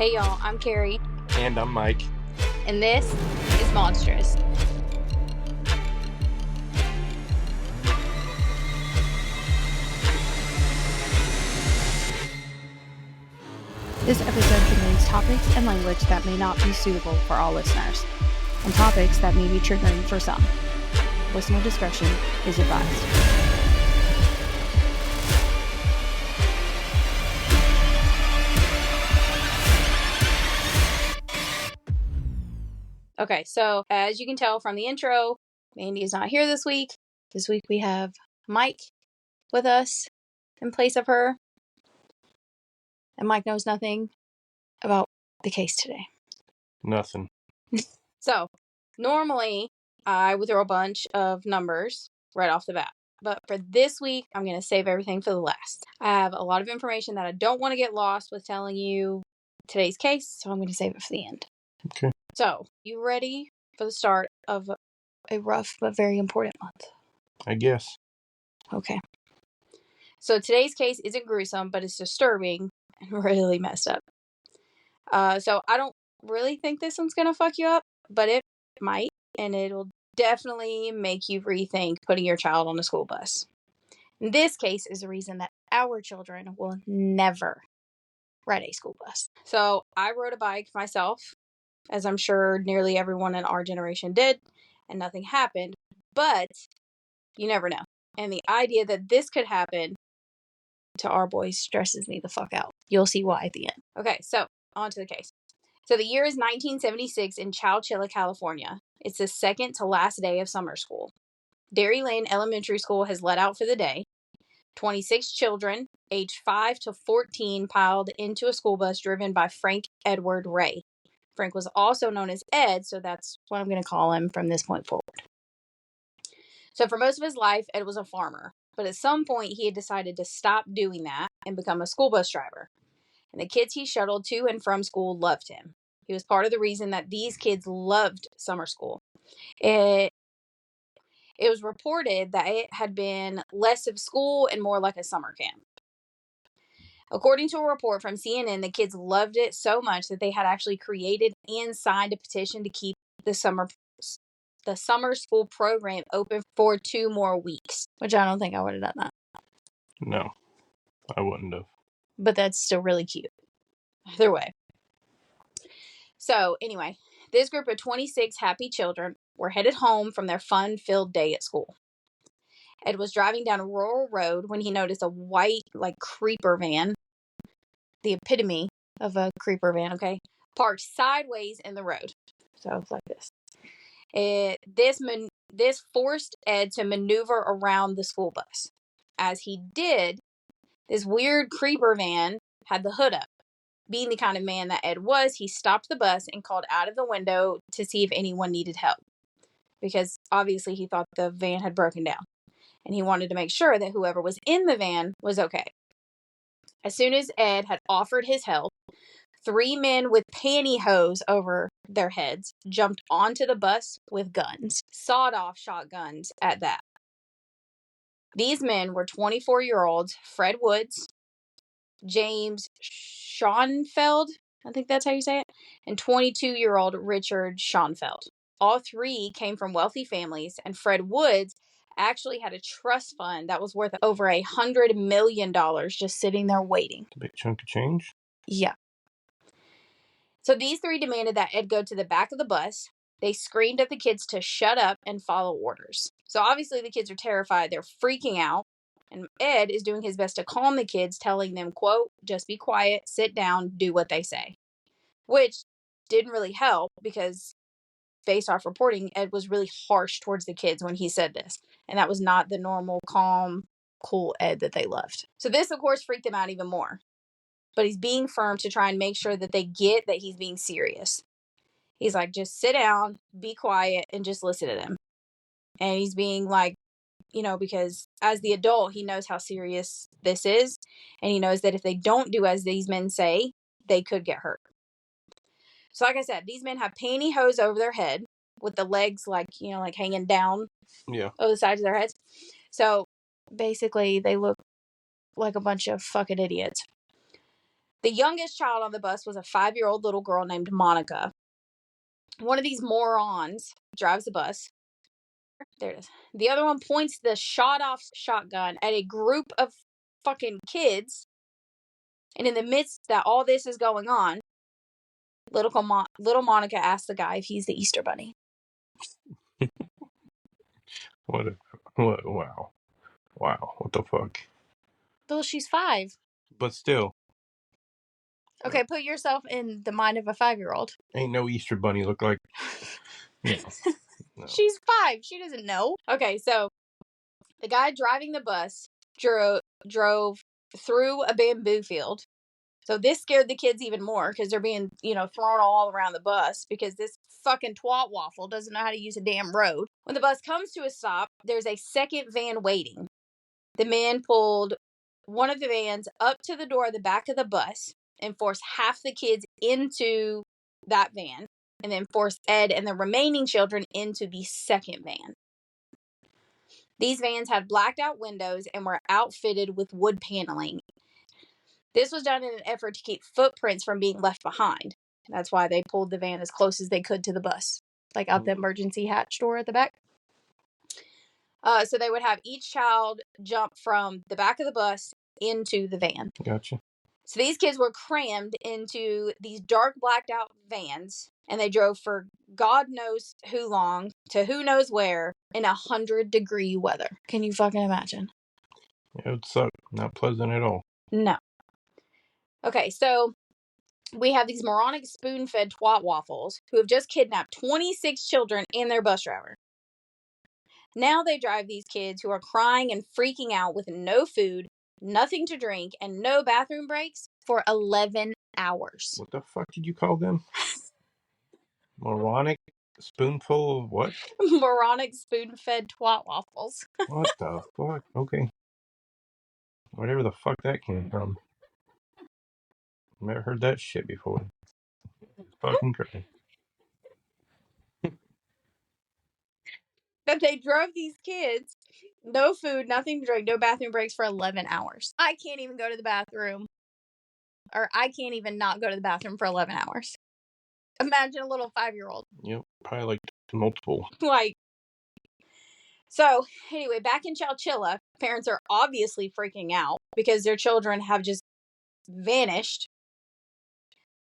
Hey y'all, I'm Carrie. And I'm Mike. And this is Monstrous. This episode contains topics and language that may not be suitable for all listeners, and topics that may be triggering for some. Listener discretion is advised. Okay, so as you can tell from the intro, Mandy is not here this week. This week we have Mike with us in place of her. And Mike knows nothing about the case today. Nothing. So, normally I would throw a bunch of numbers right off the bat. But for this week, I'm going to save everything for the last. I have a lot of information that I don't want to get lost with telling you today's case, so I'm going to save it for the end. Okay. So, you ready for the start of a rough but very important month? I guess. Okay. So today's case isn't gruesome, but it's disturbing and really messed up. So I don't really think this one's going to fuck you up, but it might, and it'll definitely make you rethink putting your child on a school bus. And this case is the reason that our children will never ride a school bus. So I rode a bike myself, as I'm sure nearly everyone in our generation did, and nothing happened, but you never know. And the idea that this could happen to our boys stresses me the fuck out. You'll see why at the end. Okay, so on to the case. So the year is 1976 in Chowchilla, California. It's the second to last day of summer school. Dairy Lane Elementary School has let out for the day. 26 children, aged 5 to 14, piled into a school bus driven by Frank Edward Ray. Frank was also known as Ed, so that's what I'm going to call him from this point forward. So for most of his life, Ed was a farmer. But at some point, he had decided to stop doing that and become a school bus driver. And the kids he shuttled to and from school loved him. He was part of the reason that these kids loved summer school. It was reported that it had been less of school and more like a summer camp. According to a report from CNN, the kids loved it so much that they had actually created and signed a petition to keep the summer school program open for 2 more weeks, which I don't think I would have done that. No, I wouldn't have. But that's still really cute. Either way. So anyway, this group of 26 happy children were headed home from their fun-filled day at school. Ed was driving down a rural road when he noticed a white, creeper van, the epitome of a creeper van, okay, parked sideways in the road. So it's like this. This forced Ed to maneuver around the school bus. As he did, this weird creeper van had the hood up. Being the kind of man that Ed was, he stopped the bus and called out of the window to see if anyone needed help. Because obviously he thought the van had broken down. And he wanted to make sure that whoever was in the van was okay. As soon as Ed had offered his help, 3 men with pantyhose over their heads jumped onto the bus with guns. Sawed-off shotguns at that. These men were 24-year-olds Fred Woods, James Schoenfeld, I think that's how you say it, and 22-year-old Richard Schoenfeld. All 3 came from wealthy families, and Fred Woods actually had a trust fund that was worth over $100 million just sitting there waiting. A big chunk of change? Yeah. So these 3 demanded that Ed go to the back of the bus. They screamed at the kids to shut up and follow orders. So obviously the kids are terrified. They're freaking out. And Ed is doing his best to calm the kids, telling them, quote, just be quiet, sit down, do what they say. Which didn't really help because based off reporting, Ed was really harsh towards the kids when he said this. And that was not the normal, calm, cool Ed that they loved. So this, of course, freaked them out even more. But he's being firm to try and make sure that they get that he's being serious. He's like, just sit down, be quiet, and just listen to them. And he's being like, because as the adult, he knows how serious this is. And he knows that if they don't do as these men say, they could get hurt. So like I said, these men have pantyhose over their head with the legs hanging down over the sides of their heads. So basically they look like a bunch of fucking idiots. The youngest child on the bus was a 5-year-old little girl named Monica. One of these morons drives the bus. There it is. The other one points the shot-off shotgun at a group of fucking kids. And in the midst that all this is going on, little Monica asks the guy if he's the Easter Bunny. What? Wow. What the fuck? Well, she's 5. But still. Okay, put yourself in the mind of a 5-year-old. Ain't no Easter Bunny look like. No. She's 5. She doesn't know. Okay, so the guy driving the bus drove through a bamboo field. So this scared the kids even more because they're being, thrown all around the bus because this fucking twat waffle doesn't know how to use a damn road. When the bus comes to a stop, there's a second van waiting. The man pulled one of the vans up to the door of the back of the bus and forced half the kids into that van, and then forced Ed and the remaining children into the second van. These vans had blacked out windows and were outfitted with wood paneling. This was done in an effort to keep footprints from being left behind. That's why they pulled the van as close as they could to the bus, like out the emergency hatch door at the back. So they would have each child jump from the back of the bus into the van. Gotcha. So these kids were crammed into these dark blacked out vans, and they drove for God knows who long to who knows where in 100-degree weather. Can you fucking imagine? It would suck. Not pleasant at all. No. Okay, so we have these moronic spoon-fed twat waffles who have just kidnapped 26 children and their bus driver. Now they drive these kids who are crying and freaking out with no food, nothing to drink, and no bathroom breaks for 11 hours. What the fuck did you call them? Moronic spoonful of what? Moronic spoon-fed twat waffles. What the fuck? Okay. Whatever the fuck that came from. Never heard that shit before. Fucking crazy. That they drove these kids, no food, nothing to drink, no bathroom breaks for 11 hours. I can't even go to the bathroom. Or I can't even not go to the bathroom for 11 hours. Imagine a little 5-year-old. Yep, probably like multiple. So, anyway, back in Chowchilla, parents are obviously freaking out because their children have just vanished.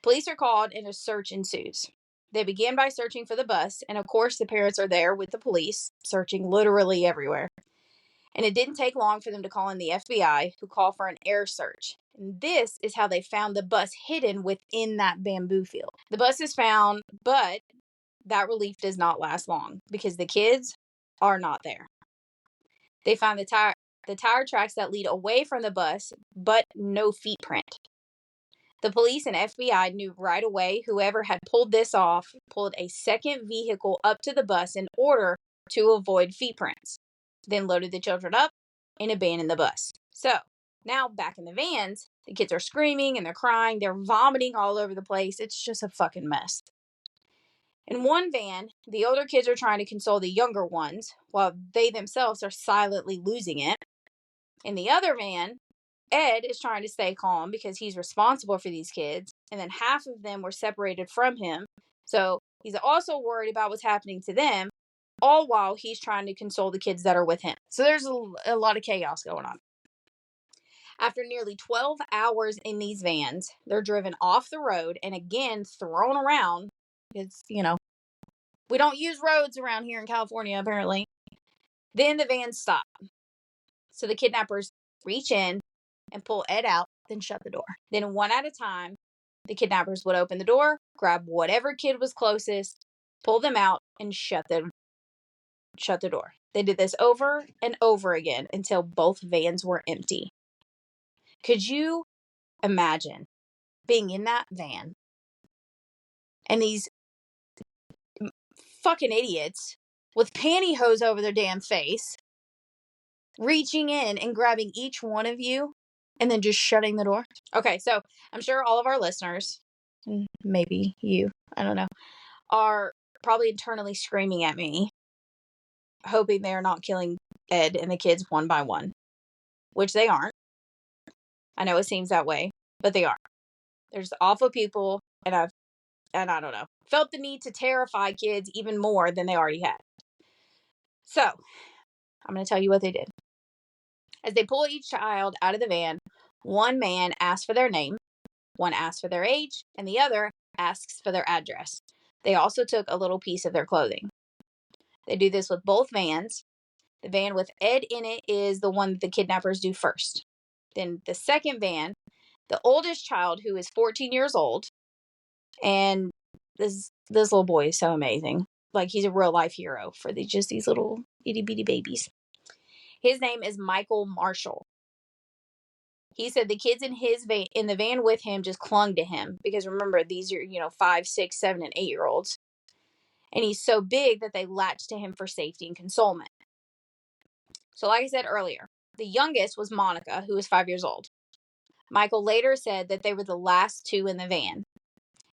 Police are called and a search ensues. They begin by searching for the bus, and of course the parents are there with the police, searching literally everywhere. And it didn't take long for them to call in the FBI, who called for an air search. And this is how they found the bus hidden within that bamboo field. The bus is found, but that relief does not last long because the kids are not there. They find the tire tracks that lead away from the bus, but no feet print. The police and FBI knew right away whoever had pulled this off pulled a second vehicle up to the bus in order to avoid feet prints, then loaded the children up and abandoned the bus. So, now back in the vans, the kids are screaming and they're crying, they're vomiting all over the place. It's just a fucking mess. In one van, the older kids are trying to console the younger ones, while they themselves are silently losing it. In the other van, Ed is trying to stay calm because he's responsible for these kids, and then half of them were separated from him, so he's also worried about what's happening to them, all while he's trying to console the kids that are with him. So there's a lot of chaos going on. After nearly 12 hours in these vans, they're driven off the road and again thrown around because, we don't use roads around here in California, apparently. Then the vans stop. So the kidnappers reach in and pull Ed out, then shut the door. Then one at a time, the kidnappers would open the door, grab whatever kid was closest, pull them out, and shut the door. They did this over and over again until both vans were empty. Could you imagine being in that van and these fucking idiots with pantyhose over their damn face reaching in and grabbing each one of you and then just shutting the door? Okay, so I'm sure all of our listeners, and maybe you, I don't know, are probably internally screaming at me, hoping they're not killing Ed and the kids one by one, which they aren't. I know it seems that way, but they are. There's awful people, and I don't know, felt the need to terrify kids even more than they already had. So, I'm going to tell you what they did. As they pull each child out of the van, one man asks for their name, one asks for their age, and the other asks for their address. They also took a little piece of their clothing. They do this with both vans. The van with Ed in it is the one that the kidnappers do first. Then the second van, the oldest child, who is 14 years old, and this little boy is so amazing. Like, he's a real life hero for these little itty bitty babies. His name is Michael Marshall. He said the kids in the van with him just clung to him because, remember, these are 5, 6, 7, and 8-year-olds, and he's so big that they latched to him for safety and consolement. So, like I said earlier, the youngest was Monica, who was 5 years old. Michael later said that they were the last two in the van,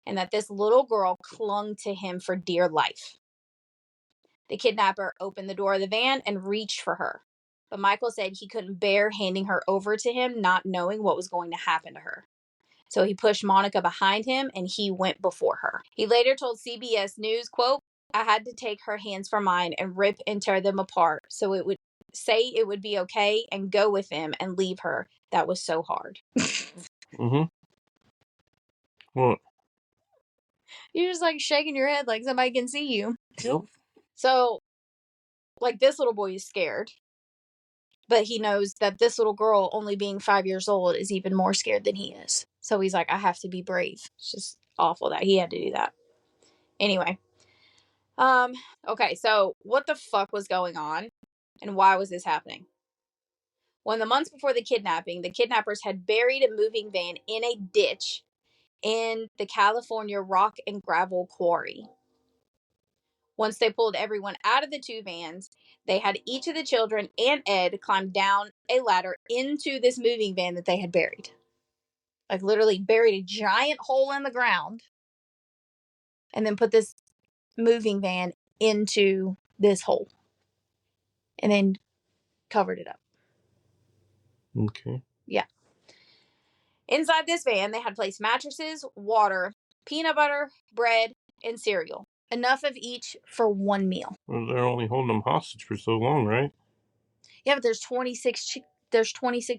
and that this little girl clung to him for dear life. The kidnapper opened the door of the van and reached for her, but Michael said he couldn't bear handing her over to him, not knowing what was going to happen to her. So he pushed Monica behind him, and he went before her. He later told CBS News, quote, "I had to take her hands from mine and rip and tear them apart so it would say it would be okay and go with them and leave her. That was so hard." Mm-hmm. What? You're just like shaking your head like somebody can see you. Yep. So, like, this little boy is scared, but he knows that this little girl, only being 5 years old, is even more scared than he is. So he's like, I have to be brave. It's just awful that he had to do that. Anyway. Okay, so what the fuck was going on, and why was this happening? Well, in the months before the kidnapping, the kidnappers had buried a moving van in a ditch in the California rock and gravel quarry. Once they pulled everyone out of the two vans, they had each of the children and Ed climb down a ladder into this moving van that they had buried. Like, literally buried a giant hole in the ground and then put this moving van into this hole and then covered it up. Okay. Yeah. Inside this van, they had placed mattresses, water, peanut butter, bread, and cereal. Enough of each for one meal. Well, they're only holding them hostage for so long, right? Yeah, but there's 26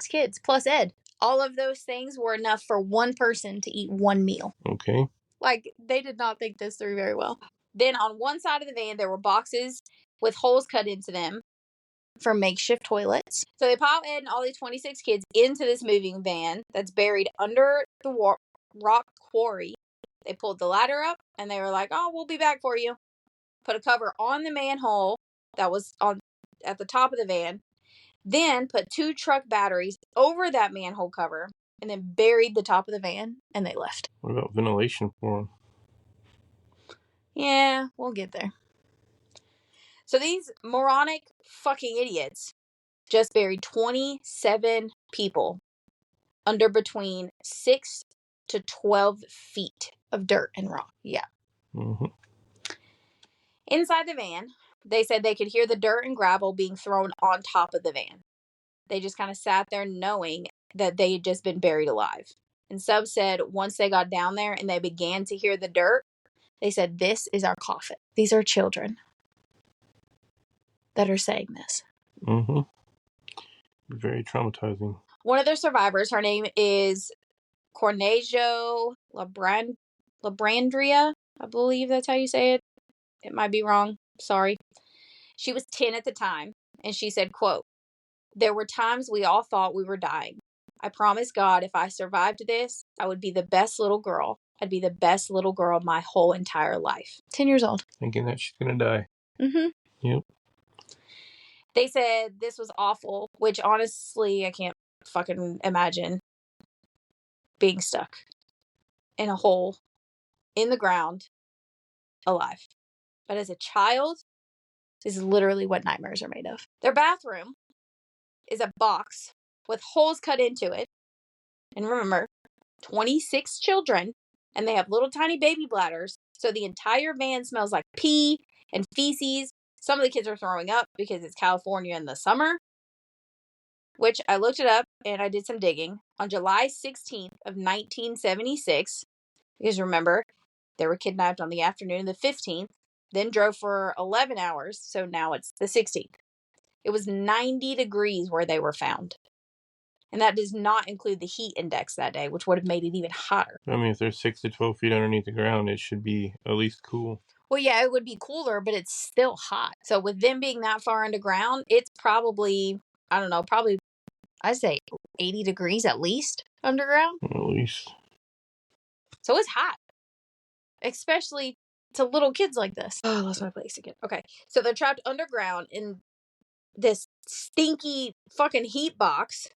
kids plus Ed. All of those things were enough for one person to eat one meal. Okay. Like, they did not think this through very well. Then on one side of the van, there were boxes with holes cut into them for makeshift toilets. So they pile Ed and all these 26 kids into this moving van that's buried under the rock quarry. They pulled the ladder up and they were like, "Oh, we'll be back for you." Put a cover on the manhole that was at the top of the van. Then put 2 truck batteries over that manhole cover and then buried the top of the van, and they left. What about ventilation for them? Yeah, we'll get there. So these moronic fucking idiots just buried 27 people under between 6 to 12 feet of dirt and rock. Yeah. Mm-hmm. Inside the van, they said they could hear the dirt and gravel being thrown on top of the van. They just kind of sat there knowing that they had just been buried alive. And some said once they got down there and they began to hear the dirt, they said, "This is our coffin." These are children that are saying this. Mm-hmm. Very traumatizing. One of their survivors, her name is Cornejo Labrandria. I believe that's how you say it. It might be wrong. Sorry. She was 10 at the time, and she said, quote, "There were times we all thought we were dying. I promised God if I survived this, I would be the best little girl. I'd be the best little girl my whole entire life." 10 years old. Thinking that she's gonna die. Mm-hmm. Yep. They said this was awful, which honestly, I can't fucking imagine being stuck in a hole in the ground alive. But as a child, this is literally what nightmares are made of. Their bathroom is a box with holes cut into it. And remember, 26 children, and they have little tiny baby bladders. So the entire van smells like pee and feces. Some of the kids are throwing up because it's California in the summer. which I looked it up and I did some digging. On July 16th of 1976, because remember, they were kidnapped on the afternoon of the 15th, then drove for 11 hours, so now it's the 16th. It was 90 degrees where they were found. And that does not include the heat index that day, which would have made it even hotter. I mean, if they're 6 to 12 feet underneath the ground, it should be at least cool. Well, yeah, it would be cooler, but it's still hot. So with them being that far underground, it's probably, I don't know, probably, I'd say 80 degrees at least underground. At least. So it's hot. Especially to little kids like this. Oh, I lost my place again. Okay. So they're trapped underground in this stinky fucking heat box.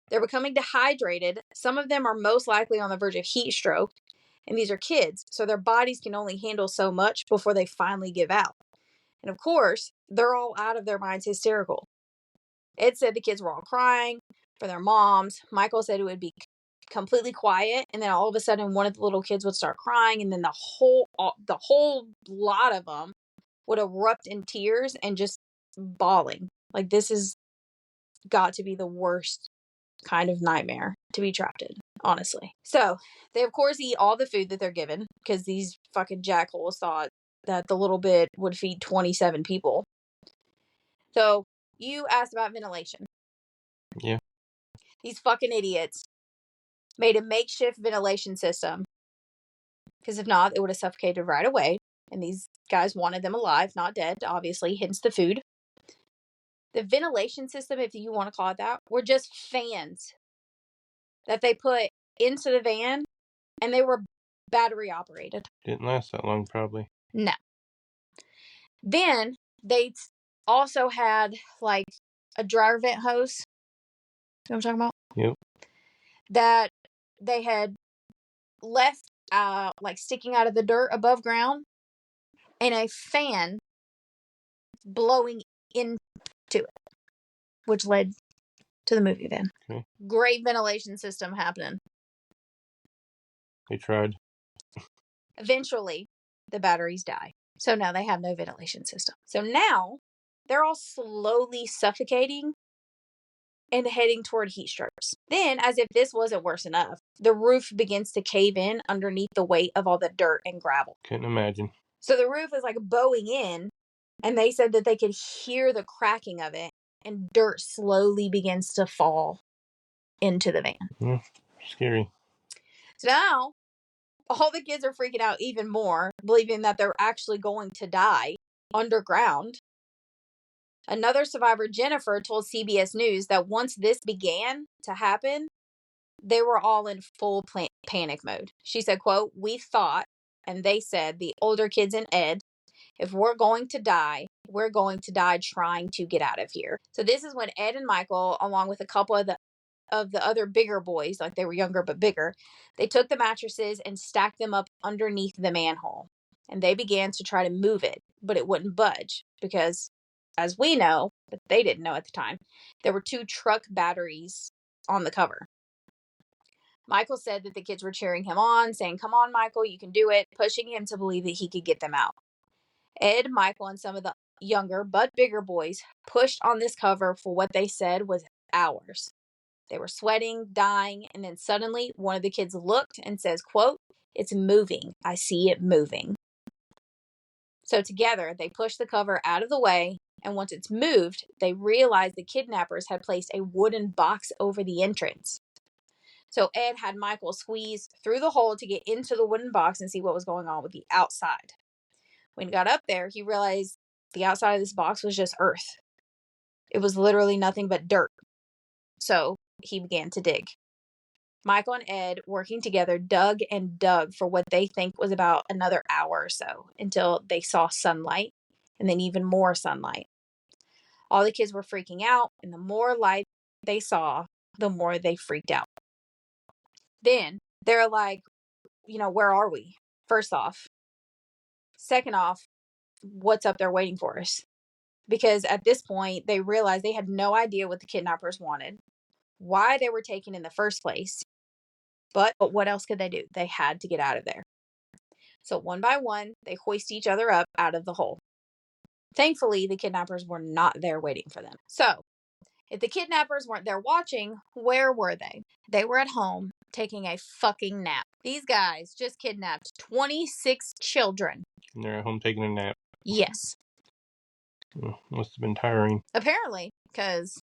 They're becoming dehydrated. Some of them are most likely on the verge of heat stroke. And these are kids, so their bodies can only handle so much before they finally give out. And of course, they're all out of their minds hysterical. Ed said the kids were all crying for their moms. Michael said it would be completely quiet, and then all of a sudden one of the little kids would start crying, and then the whole lot of them would erupt in tears and just bawling. Like, this has got to be the worst kind of nightmare to be trapped in, honestly. So they of course eat all the food that they're given, because these fucking jackholes thought that the little bit would feed 27 people. So you asked about ventilation. Yeah. These fucking idiots made a makeshift ventilation system, because if not, it would have suffocated right away. And these guys wanted them alive, not dead, obviously, hence the food. The ventilation system, if you want to call it that, were just fans that they put into the van, and they were battery operated. Didn't last that long, probably. No. Then they also had like a dryer vent hose. You know what I'm talking about? Yep. That they had left like sticking out of the dirt above ground, and a fan blowing into it, which led to the movie van. Okay. Great ventilation system happening. They tried. Eventually, the batteries die. So now they have no ventilation system. So now they're all slowly suffocating and heading toward heat strokes. Then, as if this wasn't worse enough, the roof begins to cave in underneath the weight of all the dirt and gravel. Couldn't imagine. So the roof is like bowing in, and they said that they could hear the cracking of it, and dirt slowly begins to fall into the van. Yeah, scary. So now, all the kids are freaking out even more, believing that they're actually going to die underground. Another survivor, Jennifer, told CBS News that once this began to happen, they were all in full panic mode. She said, quote, "We thought," and they said, the older kids and Ed, "if we're going to die, we're going to die trying to get out of here." So this is when Ed and Michael, along with a couple of the other bigger boys, like they were younger but bigger, they took the mattresses and stacked them up underneath the manhole. And they began to try to move it, but it wouldn't budge because, as we know, but they didn't know at the time, there were 2 truck batteries on the cover. Michael said that the kids were cheering him on, saying, "Come on, Michael, you can do it," pushing him to believe that he could get them out. Ed, Michael, and some of the younger but bigger boys pushed on this cover for what they said was hours. They were sweating, dying, and then suddenly one of the kids looked and says, quote, "It's moving. I see it moving." So together, they pushed the cover out of the way, and once it's moved, they realized the kidnappers had placed a wooden box over the entrance. So Ed had Michael squeeze through the hole to get into the wooden box and see what was going on with the outside. When he got up there, he realized the outside of this box was just earth. It was literally nothing but dirt. So he began to dig. Michael and Ed, working together, dug and dug for what they think was about another hour or so until they saw sunlight, and then even more sunlight. All the kids were freaking out, and the more light they saw, the more they freaked out. Then they're like, where are we? First off. Second off, what's up there waiting for us? Because at this point, they realized they had no idea what the kidnappers wanted, why they were taken in the first place. But what else could they do? They had to get out of there. So one by one, they hoist each other up out of the hole. Thankfully, the kidnappers were not there waiting for them. So If the kidnappers weren't there watching, where were they? They were at home taking a fucking nap. These guys just kidnapped 26 children. And they're at home taking a nap. Yes. Must have been tiring. Apparently, because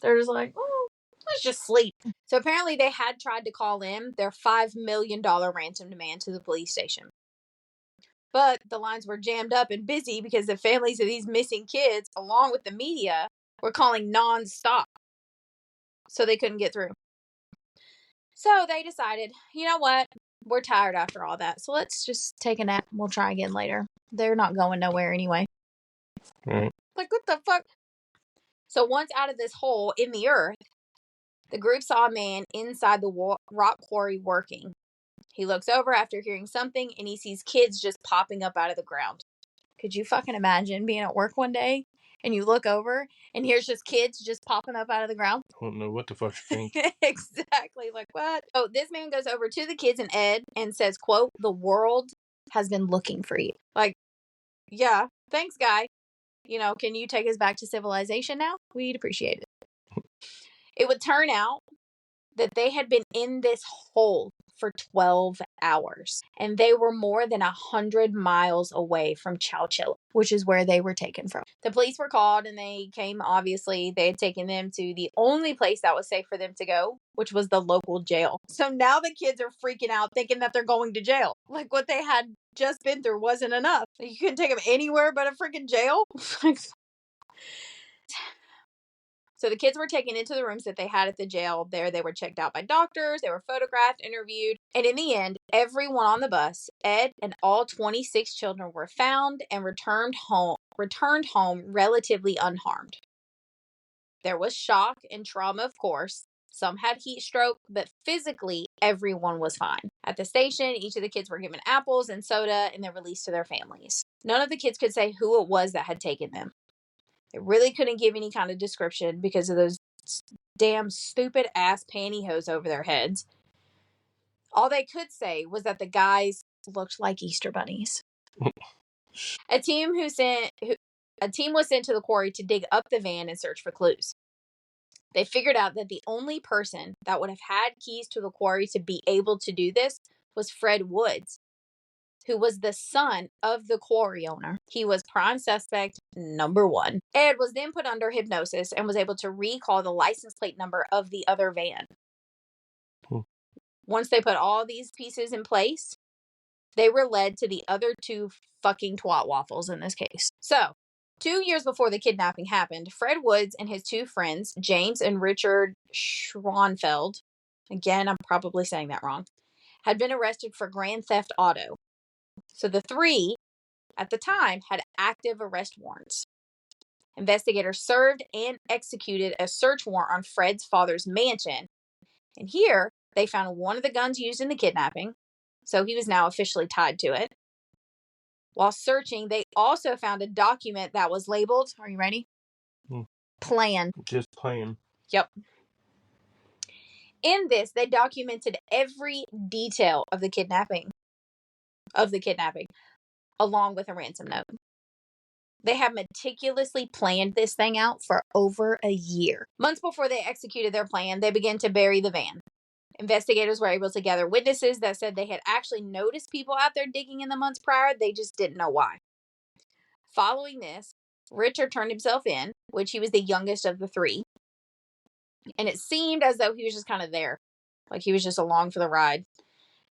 they're just like, oh, let's just sleep. So apparently they had tried to call in their $5 million ransom demand to the police station. But the lines were jammed up and busy because the families of these missing kids, along with the media, were calling non-stop. So they couldn't get through. So they decided, you know what? We're tired after all that. So let's just take a nap and we'll try again later. They're not going nowhere anyway. Right. Like, what the fuck? So once out of this hole in the earth, the group saw a man inside the rock quarry working. He looks over after hearing something and he sees kids just popping up out of the ground. Could you fucking imagine being at work one day and you look over and here's just kids just popping up out of the ground? I don't know what the fuck to think. Exactly. Like, what? So this man goes over to the kids and Ed and says, quote, "The world has been looking for you." Like, yeah, thanks, guy. You know, can you take us back to civilization now? We'd appreciate it. It would turn out that they had been in this hole for 12 hours. And they were more than 100 miles away from Chowchilla, which is where they were taken from. The police were called and they came, obviously. They had taken them to the only place that was safe for them to go, which was the local jail. So now the kids are freaking out, thinking that they're going to jail. Like what they had just been through wasn't enough. You couldn't take them anywhere but a freaking jail? So the kids were taken into the rooms that they had at the jail. There they were checked out by doctors. They were photographed, interviewed. And in the end, everyone on the bus, Ed and all 26 children, were found and returned home relatively unharmed. There was shock and trauma, of course. Some had heat stroke, but physically, everyone was fine. At the station, each of the kids were given apples and soda and then released to their families. None of the kids could say who it was that had taken them. They really couldn't give any kind of description because of those damn stupid ass pantyhose over their heads. All they could say was that the guys looked like Easter bunnies. A team was sent to the quarry to dig up the van and search for clues. They figured out that the only person that would have had keys to the quarry to be able to do this was Fred Woods, who was the son of the quarry owner. He was prime suspect number 1. Ed was then put under hypnosis and was able to recall the license plate number of the other van. Once they put all these pieces in place, they were led to the other 2 fucking twat waffles in this case. So, 2 years before the kidnapping happened, Fred Woods and his 2 friends, James and Richard Schronfeld, again, I'm probably saying that wrong, had been arrested for grand theft auto. So the 3, at the time, had active arrest warrants. Investigators served and executed a search warrant on Fred's father's mansion. And here, they found one of the guns used in the kidnapping. So he was now officially tied to it. While searching, they also found a document that was labeled, are you ready? Plan. Just plan. Yep. In this, they documented every detail of the kidnapping, along with a ransom note. They have meticulously planned this thing out for over a year. Months before they executed their plan, they began to bury the van. Investigators were able to gather witnesses that said they had actually noticed people out there digging in the months prior. They just didn't know why. Following this, Richard turned himself in, which he was the youngest of the 3. And it seemed as though he was just kind of there. Like he was just along for the ride.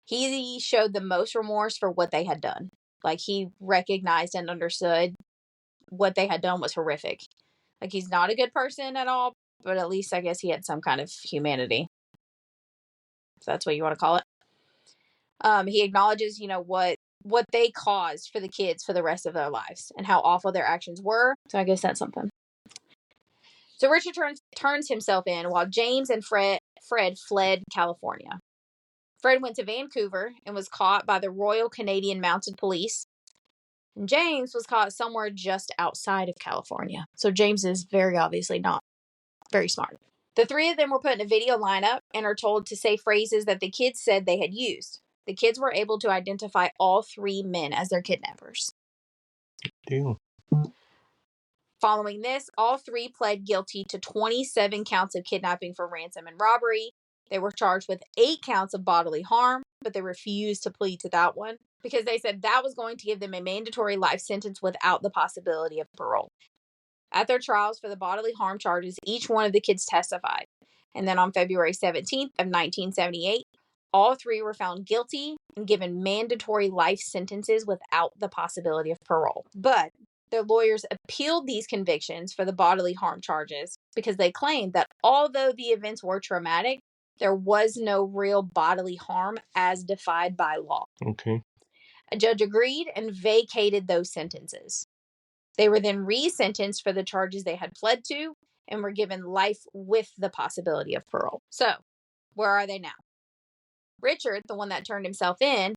He showed the most remorse for what they had done. Like he recognized and understood what they had done was horrific. Like he's not a good person at all, but at least I guess he had some kind of humanity. If that's what you want to call it. He acknowledges, what they caused for the kids for the rest of their lives and how awful their actions were. So I guess that's something. So Richard turns himself in while James and Fred fled California. Fred went to Vancouver and was caught by the Royal Canadian Mounted Police. And James was caught somewhere just outside of California. So James is very obviously not very smart. The 3 of them were put in a video lineup and are told to say phrases that the kids said they had used. The kids were able to identify all 3 men as their kidnappers. Deal. Following this, all three pled guilty to 27 counts of kidnapping for ransom and robbery. They were charged with 8 counts of bodily harm, but they refused to plead to that one because they said that was going to give them a mandatory life sentence without the possibility of parole. At their trials for the bodily harm charges, each one of the kids testified. And then on February 17th of 1978, all three were found guilty and given mandatory life sentences without the possibility of parole. But their lawyers appealed these convictions for the bodily harm charges because they claimed that although the events were traumatic, there was no real bodily harm as defined by law. Okay. A judge agreed and vacated those sentences. They were then re-sentenced for the charges they had pled to and were given life with the possibility of parole. So, where are they now? Richard, the one that turned himself in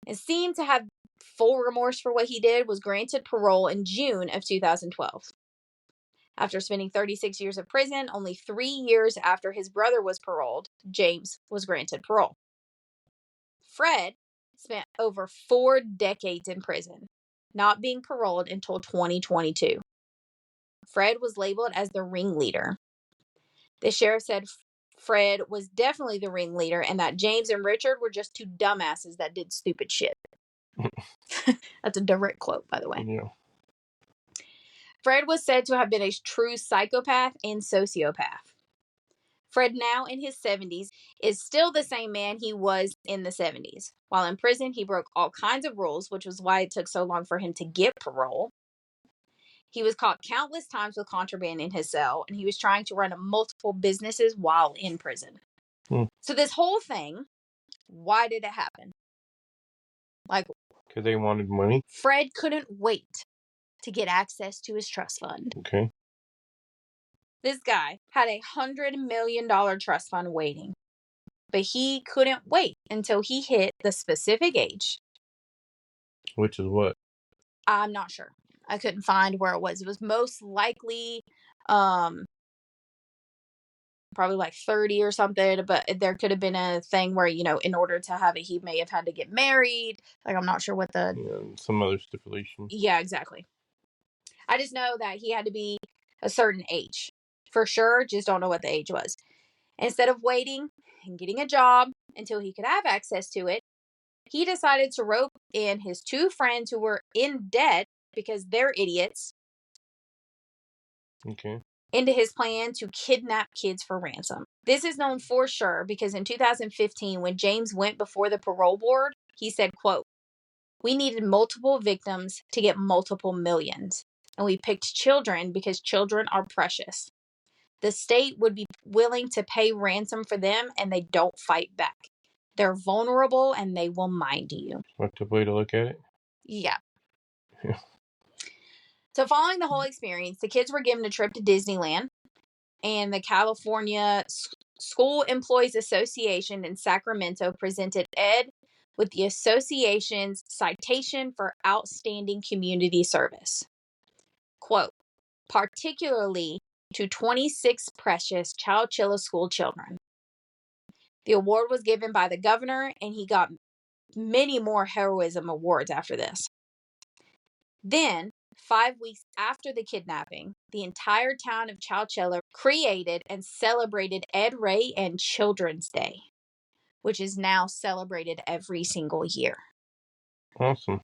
and seemed to have full remorse for what he did, was granted parole in June of 2012. After spending 36 years of prison, only 3 years after his brother was paroled, James was granted parole. Fred spent over 4 decades in prison, not being paroled until 2022. Fred was labeled as the ringleader. The sheriff said Fred was definitely the ringleader and that James and Richard were just 2 dumbasses that did stupid shit. That's a direct quote, by the way. Yeah. Fred was said to have been a true psychopath and sociopath. Fred, now in his 70s, is still the same man he was in the 70s. While in prison, he broke all kinds of rules, which was why it took so long for him to get parole. He was caught countless times with contraband in his cell, and he was trying to run multiple businesses while in prison. So this whole thing, why did it happen? Like, because they wanted money. Fred couldn't wait to get access to his trust fund. Okay. This guy had $100 million trust fund waiting, but he couldn't wait until he hit the specific age. Which is what? I'm not sure. I couldn't find where it was. It was most likely probably like 30 or something, but there could have been a thing where, you know, in order to have it, he may have had to get married. Like, I'm not sure what the... Yeah, some other stipulation. Yeah, exactly. I just know that he had to be a certain age. For sure, just don't know what the age was. Instead of waiting and getting a job until he could have access to it, he decided to rope in his 2 friends who were in debt because they're idiots. Okay. Into his plan to kidnap kids for ransom. This is known for sure because in 2015, when James went before the parole board, he said, quote, "We needed multiple victims to get multiple millions. And we picked children because children are precious. The state would be willing to pay ransom for them and they don't fight back. They're vulnerable and they will mind you." What's the way to look at it? Yeah. So following the whole experience, the kids were given a trip to Disneyland, and the California School Employees Association in Sacramento presented Ed with the association's citation for outstanding community service. Quote, "Particularly to 26 precious Chowchilla school children." The award was given by the governor, and he got many more heroism awards after this. Then, 5 weeks after the kidnapping, the entire town of Chowchilla created and celebrated Ed Ray and Children's Day, which is now celebrated every single year. Awesome.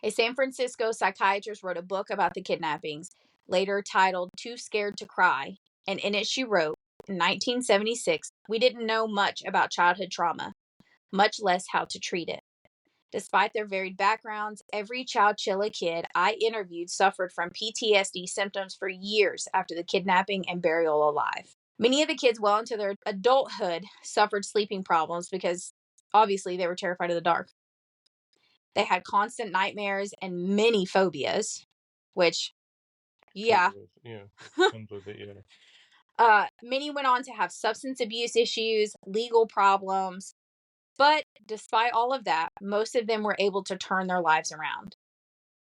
A San Francisco psychiatrist wrote a book about the kidnappings, later titled Too Scared to Cry, and in it she wrote, in 1976, we didn't know much about childhood trauma, much less how to treat it. Despite their varied backgrounds, every Chowchilla kid I interviewed suffered from PTSD symptoms for years after the kidnapping and burial alive. Many of the kids well into their adulthood suffered sleeping problems because obviously they were terrified of the dark. They had constant nightmares and many phobias, which, yeah. Yeah, comes with it, yeah. Many went on to have substance abuse issues, legal problems. But despite all of that, most of them were able to turn their lives around.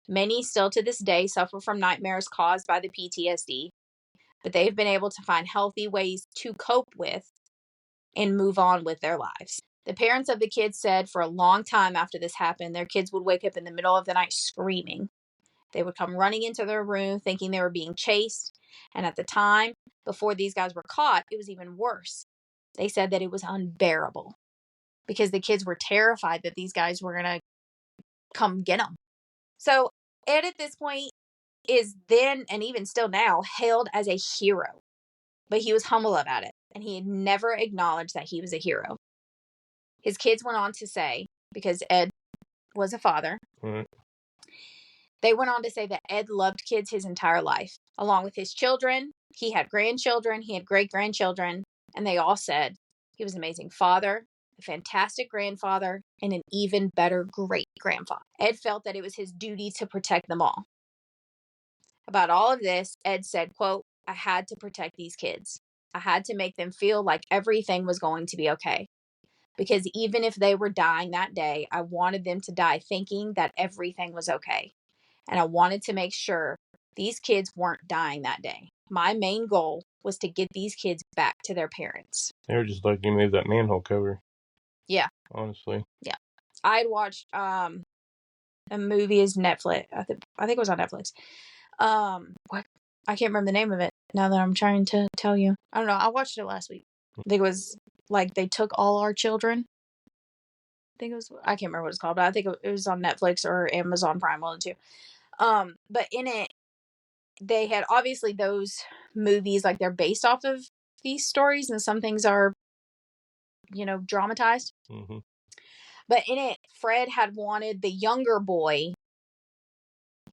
Many still to this day suffer from nightmares caused by the PTSD, but they've been able to find healthy ways to cope with and move on with their lives. The parents of the kids said for a long time after this happened, their kids would wake up in the middle of the night screaming. They would come running into their room thinking they were being chased. And at the time, before these guys were caught, it was even worse. They said that it was unbearable because the kids were terrified that these guys were going to come get them. So Ed at this point is then, and even still now, hailed as a hero. But he was humble about it, and he had never acknowledged that he was a hero. His kids went on to say, because Ed was a father, they went on to say that Ed loved kids his entire life. Along with his children, he had grandchildren, he had great-grandchildren, and they all said he was an amazing father, a fantastic grandfather, and an even better great-grandfather. Ed felt that it was his duty to protect them all. About all of this, Ed said, quote, "I had to protect these kids. I had to make them feel like everything was going to be okay. Because even if they were dying that day, I wanted them to die thinking that everything was okay. And I wanted to make sure these kids weren't dying that day. My main goal was to get these kids back to their parents." They were just lucky to move that manhole cover. Yeah. Honestly. Yeah. I'd watched a movie is Netflix. I think it was on Netflix. What? I can't remember the name of it now that I'm trying to tell you. I don't know. I watched it last week. I think it was like They Took All Our Children. I can't remember what it's called, but I think it was on Netflix or Amazon Prime, one of the two. But in it, they had obviously those movies, like they're based off of these stories, and some things are, dramatized. Mm-hmm. But in it, Fred had wanted the younger boy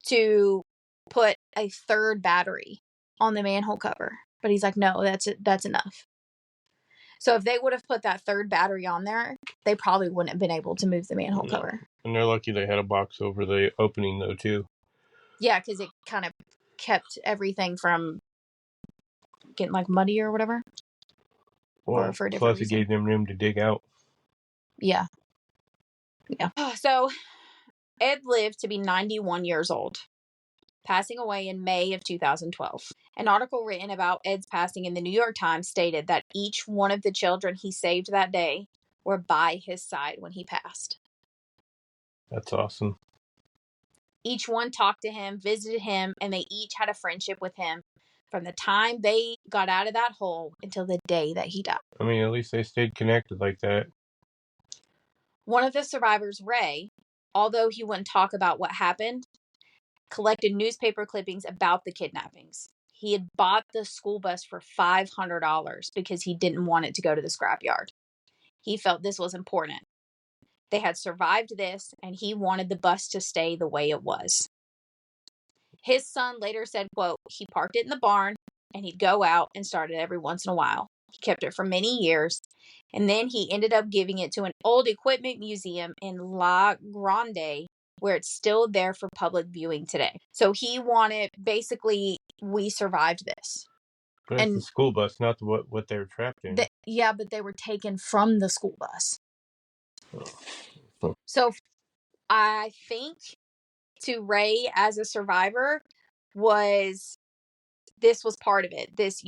to put a third battery on the manhole cover, but he's like, no, that's enough. So if they would have put that third battery on there, they probably wouldn't have been able to move the manhole cover. And they're lucky they had a box over the opening, though, too. Yeah, because it kind of kept everything from getting like muddy or whatever. Well, or for a different plus reason. It gave them room to dig out. Yeah. So Ed lived to be 91 years old, passing away in May of 2012. An article written about Ed's passing in the New York Times stated that each one of the children he saved that day were by his side when he passed. That's awesome. Each one talked to him, visited him, and they each had a friendship with him from the time they got out of that hole until the day that he died. I mean, at least they stayed connected like that. One of the survivors, Ray, although he wouldn't talk about what happened, collected newspaper clippings about the kidnappings. He had bought the school bus for $500 because he didn't want it to go to the scrapyard. He felt this was important. They had survived this, and he wanted the bus to stay the way it was. His son later said, quote, "He parked it in the barn, and he'd go out and start it every once in a while. He kept it for many years, and then he ended up giving it to an old equipment museum in La Grande, where it's still there for public viewing today." So he wanted, basically, we survived this. But it's the school bus, not what they were trapped in. Yeah, but they were taken from the school bus. Oh. So I think to Ray as a survivor this was part of it. This,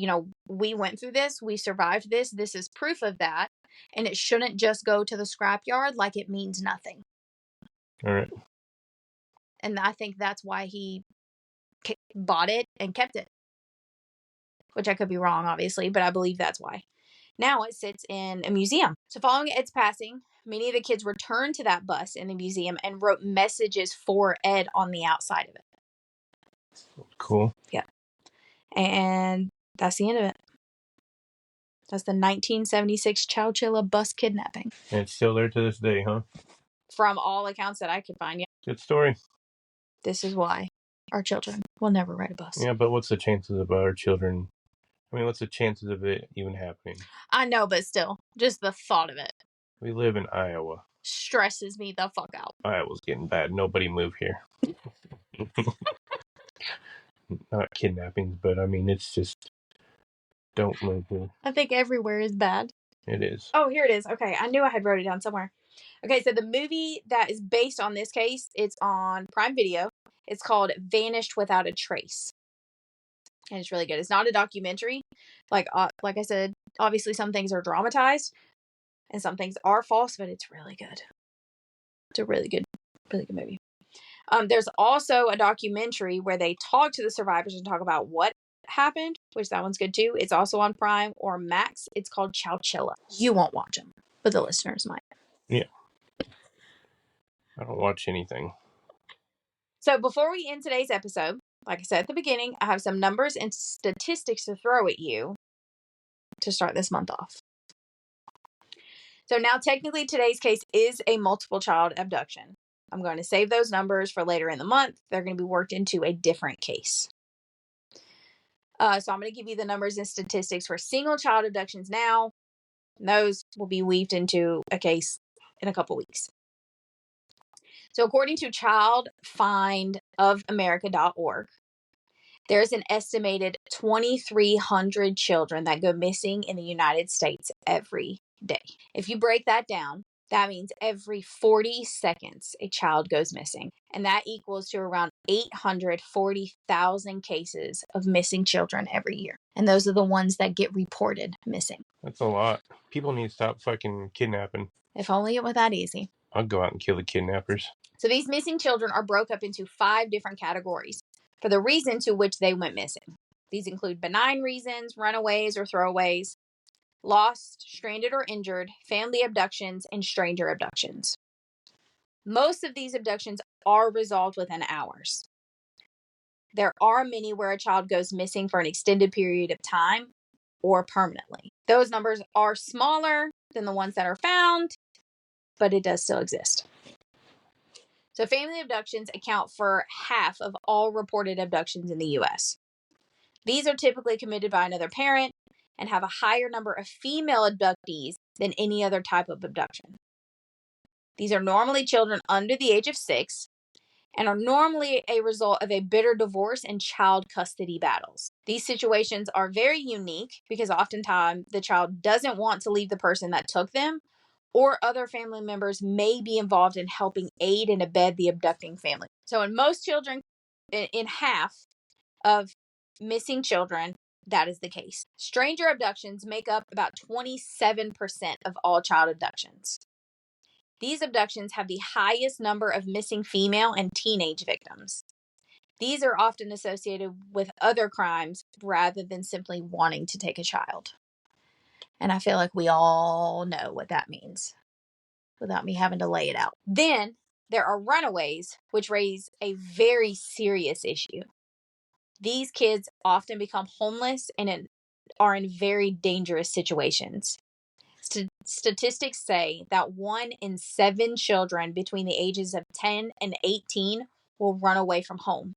we went through this, we survived this. This is proof of that. And it shouldn't just go to the scrapyard like it means nothing. All right. And I think that's why he bought it and kept it. Which I could be wrong, obviously, but I believe that's why. Now it sits in a museum. So following Ed's passing, many of the kids returned to that bus in the museum and wrote messages for Ed on the outside of it. Cool. Yeah. And that's the end of it. That's the 1976 Chowchilla Bus Kidnapping. And it's still there to this day, huh? From all accounts that I could find, yeah. Good story. This is why our children will never ride a bus. Yeah, but what's the chances of our children... I mean, what's the chances of it even happening? I know, but still, just the thought of it. We live in Iowa. Stresses me the fuck out. Iowa's getting bad. Nobody move here. Not kidnappings, but I mean, it's just... Don't move here. I think everywhere is bad. It is. Oh, here it is. Okay, I knew I had wrote it down somewhere. Okay, so the movie that is based on this case, it's on Prime Video. It's called Vanished Without a Trace. And it's really good. It's not a documentary. Like I said, obviously some things are dramatized and some things are false, but it's really good. It's a really good movie. There's also a documentary where they talk to the survivors and talk about what happened, which that one's good too. It's also on Prime or Max. It's called Chowchilla. You won't watch them, but the listeners might. Yeah. I don't watch anything. So before we end today's episode, like I said at the beginning, I have some numbers and statistics to throw at you to start this month off. So now technically today's case is a multiple child abduction. I'm going to save those numbers for later in the month. They're going to be worked into a different case. So I'm going to give you the numbers and statistics for single child abductions now. And those will be weaved into a case in a couple weeks. So according to childfindofamerica.org, there's an estimated 2,300 children that go missing in the United States every day. If you break that down, that means every 40 seconds a child goes missing. And that equals to around 840,000 cases of missing children every year. And those are the ones that get reported missing. That's a lot. People need to stop fucking kidnapping. If only it were that easy. I'll go out and kill the kidnappers. So these missing children are broke up into 5 different categories for the reason to which they went missing. These include benign reasons, runaways or throwaways, lost, stranded or injured, family abductions, and stranger abductions. Most of these abductions are resolved within hours. There are many where a child goes missing for an extended period of time or permanently. Those numbers are smaller than the ones that are found, but it does still exist. So family abductions account for half of all reported abductions in the U.S. These are typically committed by another parent and have a higher number of female abductees than any other type of abduction. These are normally children under the age of 6 and are normally a result of a bitter divorce and child custody battles. These situations are very unique because oftentimes the child doesn't want to leave the person that took them, or other family members may be involved in helping aid and abet the abducting family. So in most children, in half of missing children, that is the case. Stranger abductions make up about 27% of all child abductions. These abductions have the highest number of missing female and teenage victims. These are often associated with other crimes rather than simply wanting to take a child. And I feel like we all know what that means without me having to lay it out. Then there are runaways, which raise a very serious issue. These kids often become homeless and are in very dangerous situations. Statistics say that 1 in 7 children between the ages of 10 and 18 will run away from home.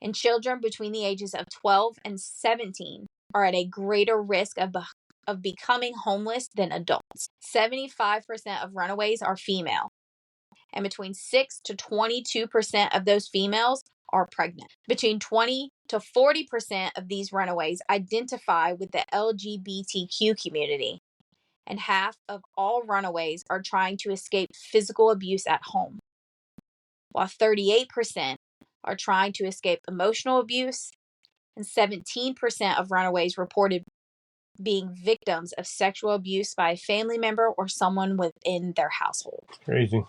And children between the ages of 12 and 17 are at a greater risk of becoming homeless than adults. 75% of runaways are female, and between 6 to 22% of those females are pregnant. Between 20 to 40% of these runaways identify with the LGBTQ community, and half of all runaways are trying to escape physical abuse at home, while 38% are trying to escape emotional abuse, and 17% of runaways reported being victims of sexual abuse by a family member or someone within their household. Crazy.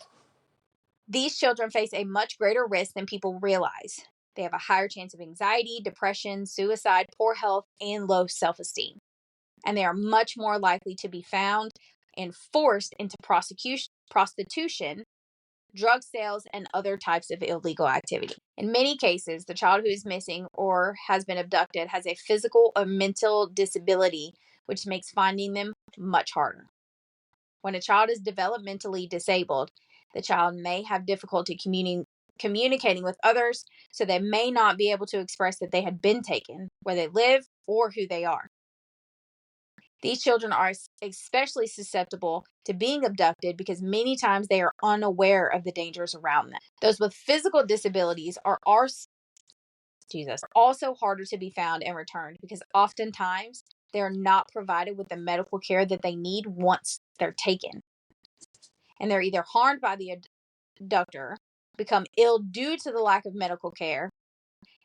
These children face a much greater risk than people realize. They have a higher chance of anxiety, depression, suicide, poor health, and low self-esteem. And they are much more likely to be found and forced into prostitution, drug sales, and other types of illegal activity. In many cases, the child who is missing or has been abducted has a physical or mental disability, which makes finding them much harder. When a child is developmentally disabled, the child may have difficulty communicating with others, so they may not be able to express that they had been taken, where they live, or who they are. These children are especially susceptible to being abducted because many times they are unaware of the dangers around them. Those with physical disabilities are also harder to be found and returned because oftentimes they are not provided with the medical care that they need once they're taken. And they're either harmed by the abductor, become ill due to the lack of medical care,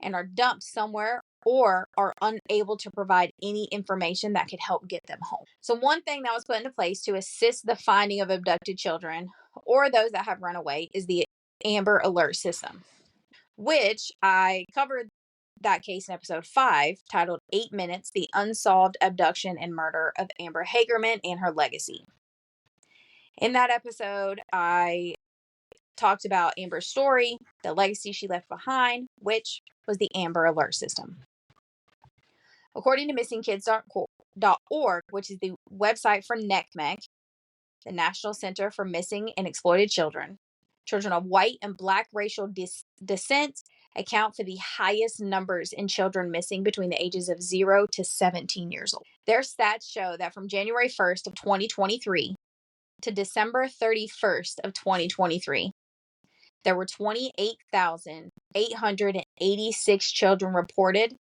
and are dumped somewhere, or are unable to provide any information that could help get them home. So one thing that was put into place to assist the finding of abducted children or those that have run away is the Amber Alert system, which I covered that case in episode 5, titled 8 Minutes, The Unsolved Abduction and Murder of Amber Hagerman and Her Legacy. In that episode, I talked about Amber's story, the legacy she left behind, which was the Amber Alert system. According to missingkids.org, which is the website for NCMEC, the National Center for Missing and Exploited Children, children of white and black racial descent account for the highest numbers in children missing between the ages of 0 to 17 years old. Their stats show that from January 1st of 2023 to December 31st of 2023, there were 28,886 children reported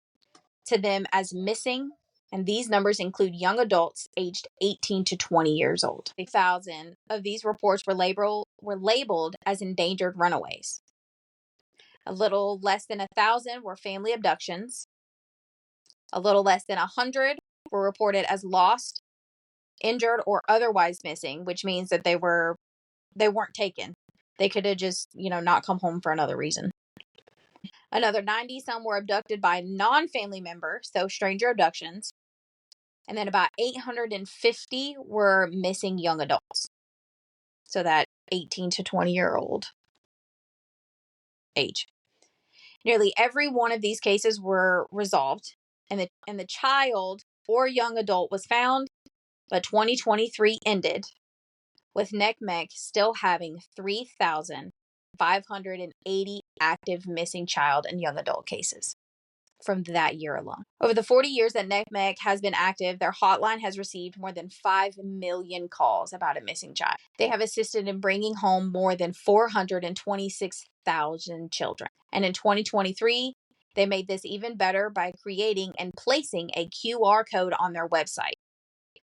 to them as missing, and these numbers include young adults aged 18 to 20 years old. 1,000 of these reports were labeled as endangered runaways. A little less than 1,000 were family abductions. A little less than 100 were reported as lost, injured, or otherwise missing, which means that they weren't taken. They could have just, not come home for another reason. Another 90 some were abducted by non-family members, so stranger abductions. And then about 850 were missing young adults. So that 18 to 20-year-old age. Nearly every one of these cases were resolved, and the child or young adult was found, but 2023 ended with NCMEC still having 3,580 active missing child and young adult cases from that year alone. Over the 40 years that NCMEC has been active, their hotline has received more than 5 million calls about a missing child. They have assisted in bringing home more than 426,000 children. And in 2023, they made this even better by creating and placing a QR code on their website.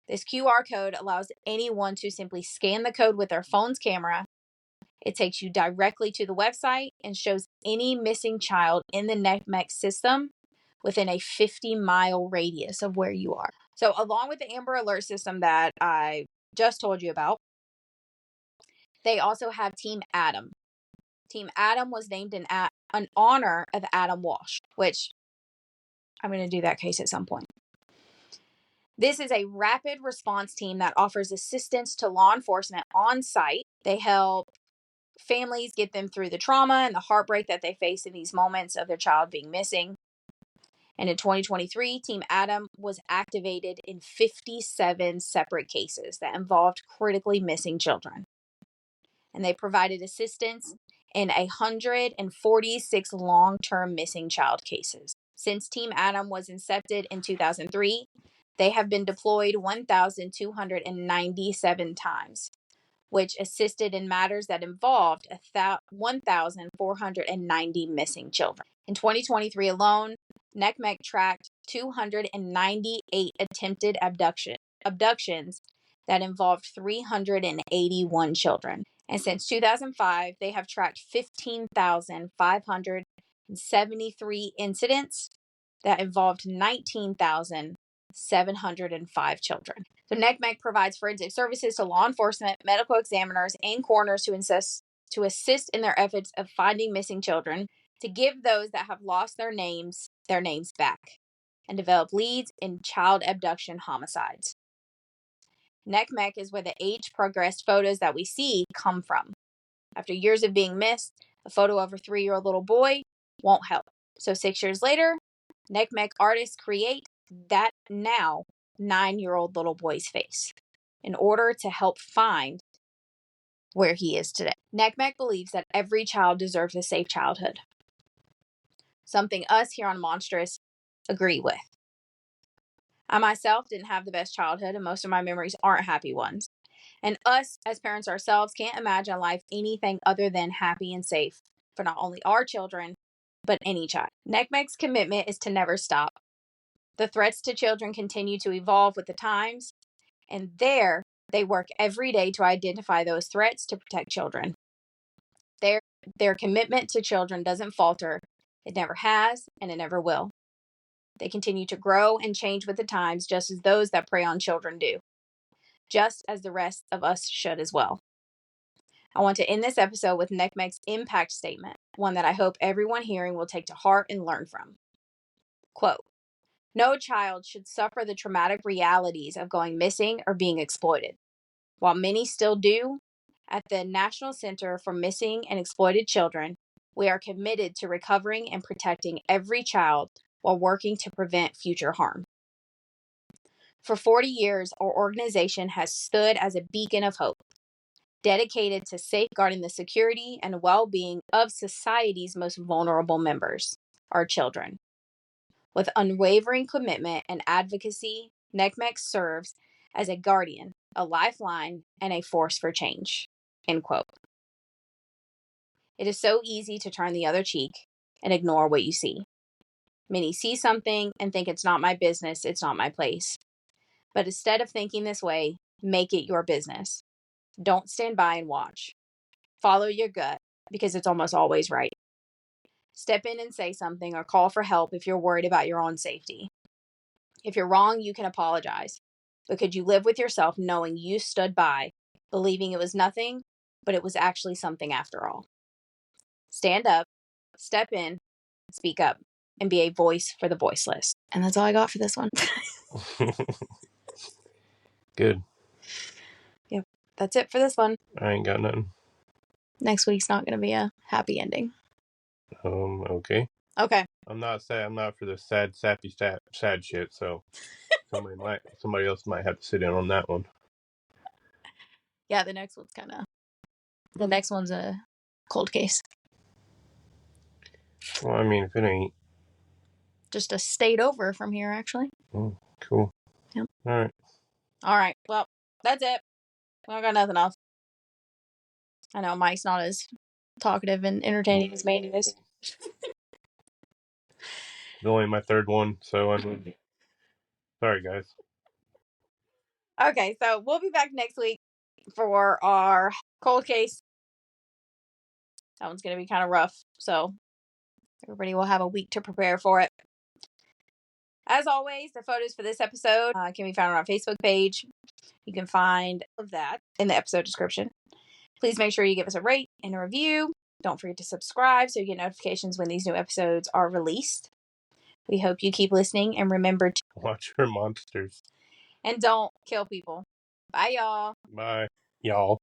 This QR code allows anyone to simply scan the code with their phone's camera. It takes you directly to the website and shows any missing child in the NCMEC system within a 50-mile radius of where you are. So along with the Amber Alert system that I just told you about, they also have Team Adam. Team Adam was named in honor of Adam Walsh, which I'm going to do that case at some point. This is a rapid response team that offers assistance to law enforcement on site. They help families get them through the trauma and the heartbreak that they face in these moments of their child being missing. And in 2023, Team Adam was activated in 57 separate cases that involved critically missing children. And they provided assistance in 146 long-term missing child cases. Since Team Adam was incepted in 2003, they have been deployed 1,297 times, which assisted in matters that involved 1,490 missing children. In 2023 alone, NCMEC tracked 298 attempted abductions that involved 381 children. And since 2005, they have tracked 15,573 incidents that involved 19,705 children. So NCMEC provides forensic services to law enforcement, medical examiners, and coroners to assist in their efforts of finding missing children, to give those that have lost their names back, and develop leads in child abduction homicides. NCMEC is where the age-progressed photos that we see come from. After years of being missed, a photo of a 3-year-old little boy won't help. So 6 years later, NCMEC artists create that now 9-year-old little boy's face in order to help find where he is today. NCMEC believes that every child deserves a safe childhood, something us here on Monstrous agree with. I myself didn't have the best childhood, and most of my memories aren't happy ones. And us as parents ourselves can't imagine life anything other than happy and safe for not only our children, but any child. NCMEC's commitment is to never stop. The threats to children continue to evolve with the times, and they work every day to identify those threats to protect children. Their commitment to children doesn't falter. It never has, and it never will. They continue to grow and change with the times, just as those that prey on children do, just as the rest of us should as well. I want to end this episode with NCMEC's impact statement, one that I hope everyone hearing will take to heart and learn from. Quote, "No child should suffer the traumatic realities of going missing or being exploited. While many still do, at the National Center for Missing and Exploited Children, we are committed to recovering and protecting every child while working to prevent future harm. For 40 years, our organization has stood as a beacon of hope, dedicated to safeguarding the security and well-being of society's most vulnerable members, our children. With unwavering commitment and advocacy, NCMEC serves as a guardian, a lifeline, and a force for change." End quote. It is so easy to turn the other cheek and ignore what you see. Many see something and think it's not my business, it's not my place. But instead of thinking this way, make it your business. Don't stand by and watch. Follow your gut, because it's almost always right. Step in and say something or call for help if you're worried about your own safety. If you're wrong, you can apologize. But could you live with yourself knowing you stood by, believing it was nothing, but it was actually something after all? Stand up, step in, speak up, and be a voice for the voiceless. And that's all I got for this one. Good. Yep, that's it for this one. I ain't got nothing. Next week's not going to be a happy ending. Okay. Okay. I'm not for the sad, sappy, sad shit, so somebody else might have to sit in on that one. Yeah, the next one's a cold case. Well, I mean, if it ain't. Just a state over from here, actually. Oh, cool. Yep. All right. Well, that's it. We don't got nothing else. I know Mike's not as talkative and entertaining as Mandy is. It's only my third one, so I'm sorry, guys. Okay, so we'll be back next week for our cold case. That one's going to be kind of rough, so everybody will have a week to prepare for it. As always, the photos for this episode can be found on our Facebook page. You can find all of that in the episode description. Please make sure you give us a rate and a review. Don't forget to subscribe so you get notifications when these new episodes are released. We hope you keep listening and remember to watch for monsters. And don't kill people. Bye, y'all. Bye, y'all.